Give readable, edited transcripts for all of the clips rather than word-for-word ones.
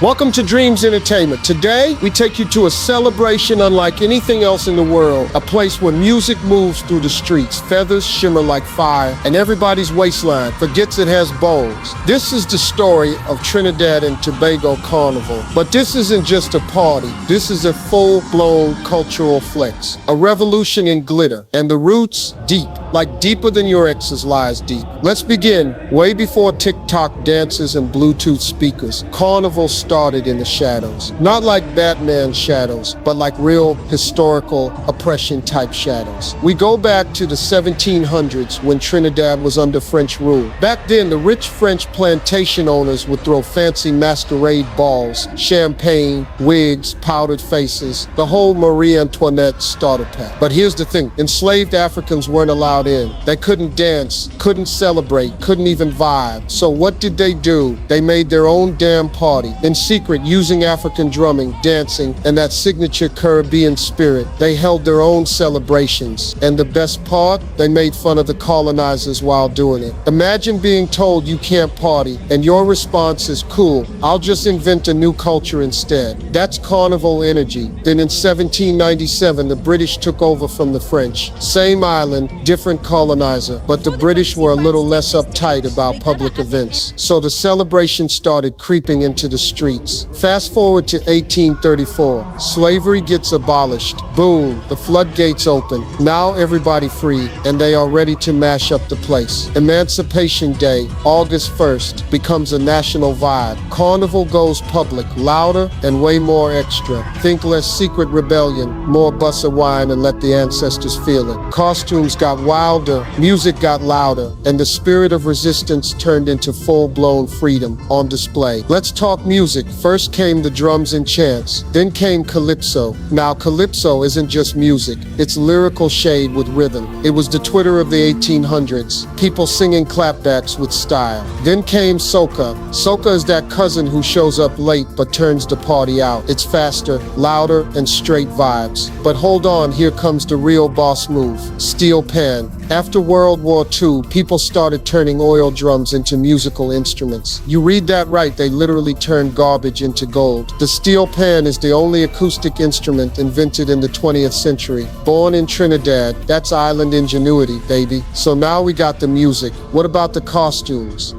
Welcome to Dreamz Entertainment. Today, we take you to a celebration unlike anything else in the world. A place where music moves through the streets, feathers shimmer like fire, and everybody's waistline forgets it has bows. This is the story of Trinidad and Tobago Carnival. But this isn't just a party. This is a full-blown cultural flex. A revolution in glitter. And the roots, deep. Like deeper than your ex's lies deep. Let's begin. Way before TikTok dances and Bluetooth speakers, Carnival started in the shadows. Not like Batman's shadows, but like real historical oppression type shadows. We go back to the 1700s when Trinidad was under French rule. Back then, the rich French plantation owners would throw fancy masquerade balls, champagne, wigs, powdered faces, the whole Marie Antoinette starter pack. But here's the thing, enslaved Africans weren't allowed in. They couldn't dance, couldn't celebrate, couldn't even vibe. So what did they do? They made their own damn party. In secret, using African drumming, dancing, and that signature Caribbean spirit. They held their own celebrations. And the best part, they made fun of the colonizers while doing it. Imagine being told you can't party, and your response is, cool, I'll just invent a new culture instead. That's Carnival energy. Then in 1797, the British took over from the French. Same island, different colonizer, but the British were a little less uptight about public events. So the celebration started creeping into the streets. Fast forward to 1834. Slavery gets abolished. Boom, the floodgates open. Now everybody free, and they are ready to mash up the place. Emancipation Day, August 1st, becomes a national vibe. Carnival goes public, louder and way more extra. Think less secret rebellion, more bus of wine and let the ancestors feel it. Costumes got wilder, music got louder, and the spirit of resistance turned into full-blown freedom on display. Let's talk music. First came the drums and chants, then came calypso. Now calypso isn't just music, it's lyrical shade with rhythm. It was the Twitter of the 1800s, people singing clapbacks with style. Then came soca. Soca is that cousin who shows up late but turns the party out. It's faster, louder, and straight vibes. But hold on, here comes the real boss move, steel pan. After World War II, people started turning oil drums into musical instruments. You read that right, they literally turned garbage into gold. The steel pan is the only acoustic instrument invented in the 20th century. Born in Trinidad, that's island ingenuity, baby. So now we got the music. What about the costumes?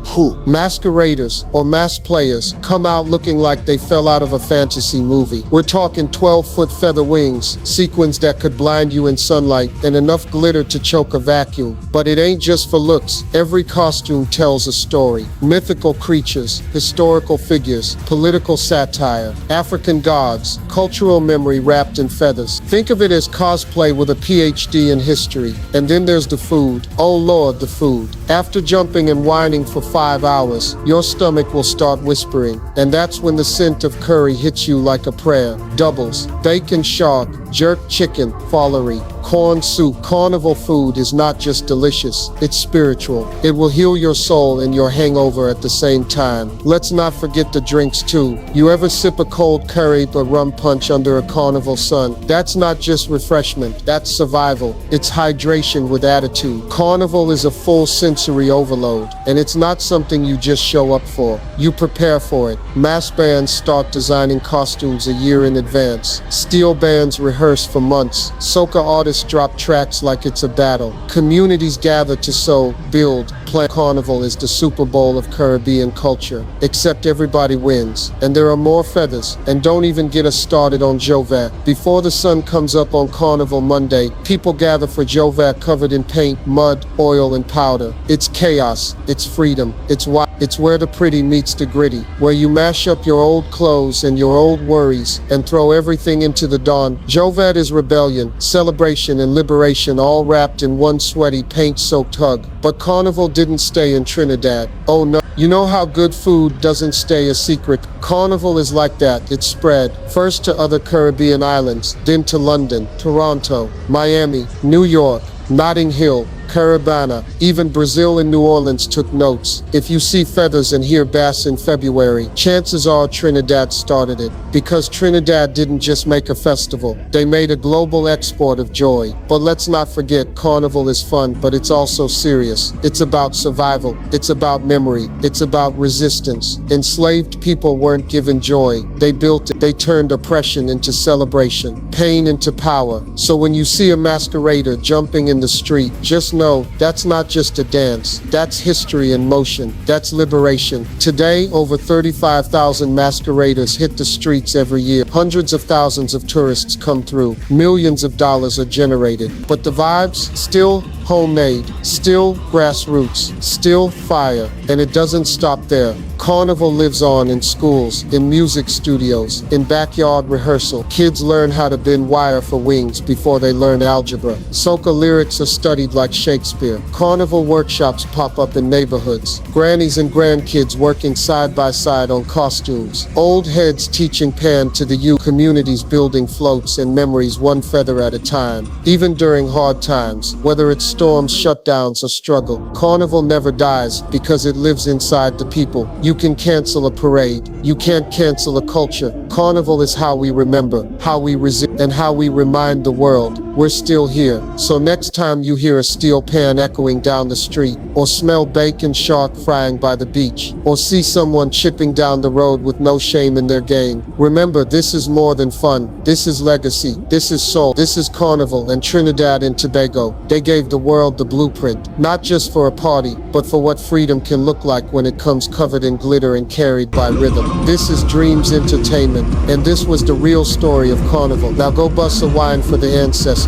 Masqueraders, or mass players, come out looking like they fell out of a fantasy movie. We're talking 12-foot feather wings, sequins that could blind you in sunlight, and enough glitter to choke a vacuum. But it ain't just for looks. Every costume tells a story. Mythical creatures, historical figures, political satire, African gods, cultural memory wrapped in feathers. Think of it as cosplay with a PhD in history. And then there's the food. Oh Lord, the food. After jumping and whining for 5 hours, your stomach will start whispering. And that's when the scent of curry hits you like a prayer. Doubles, bacon shark, jerk chicken, fallery, corn soup. Carnival food is not just delicious, it's spiritual. It will heal your soul and your hangover at the same time. Let's not forget the drinks too. You ever sip a cold curry or rum punch under a carnival sun? That's not just refreshment, that's survival. It's hydration with attitude. Carnival is a full sensory overload, and it's not something you just show up for. You prepare for it. Mass bands start designing costumes a year in advance. Steel bands rehearse for months. Soca artists drop tracks like it's a battle. Communities gather to sow, build, plan. Carnival is the Super Bowl of Caribbean culture, except everybody wins. And there are more feathers. And don't even get us started on Jouvert. Before the sun comes up on Carnival Monday, people gather for Jouvert covered in paint, mud, oil, and powder. It's chaos. It's freedom. It's wild. It's where the pretty meets the gritty, where you mash up your old clothes and your old worries and throw everything into the dawn. Jouvert is rebellion, celebration, and liberation, all wrapped in one sweaty, paint-soaked hug. But Carnival didn't stay in Trinidad. Oh no. You know how good food doesn't stay a secret? Carnival is like that. It's spread, first to other Caribbean islands, then to London, Toronto, Miami, New York, Notting Hill, Caravana. Even Brazil and New Orleans took notes. If you see feathers and hear bass in February, chances are Trinidad started it. Because Trinidad didn't just make a festival, they made a global export of joy. But let's not forget, Carnival is fun, but it's also serious. It's about survival. It's about memory. It's about resistance. Enslaved people weren't given joy. They built it. They turned oppression into celebration, pain into power. So when you see a masquerader jumping in the street, just know that's not just a dance. That's history in motion. That's liberation. Today, over 35,000 masqueraders hit the streets every year. Hundreds of thousands of tourists come through. Millions of dollars are generated. But the vibes, still homemade, still grassroots, still fire. And it doesn't stop there. Carnival lives on in schools, in music studios, in backyard rehearsal. Kids learn how to bend wire for wings before they learn algebra. Soca lyrics are studied like Shakespeare. Carnival workshops pop up in neighborhoods. Grannies and grandkids working side by side on costumes. Old heads teaching pan to the youth. Communities building floats and memories one feather at a time. Even during hard times, whether it's storms, shutdowns, or struggle, Carnival never dies because it lives inside the people. You can cancel a parade. You can't cancel a culture. Carnival is how we remember, how we resist, and how we remind the world we're still here. So next time you hear a steel pan echoing down the street, or smell bacon shark frying by the beach, or see someone chipping down the road with no shame in their game, remember, this is more than fun. This is legacy. This is soul. This is Carnival and Trinidad and Tobago. They gave the world the blueprint, not just for a party, but for what freedom can look like when it comes covered in glitter and carried by rhythm. This is Dreamz Entertainment, and this was the real story of Carnival. Now go bust a wine for the ancestors.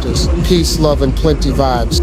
Peace, love, and plenty vibes.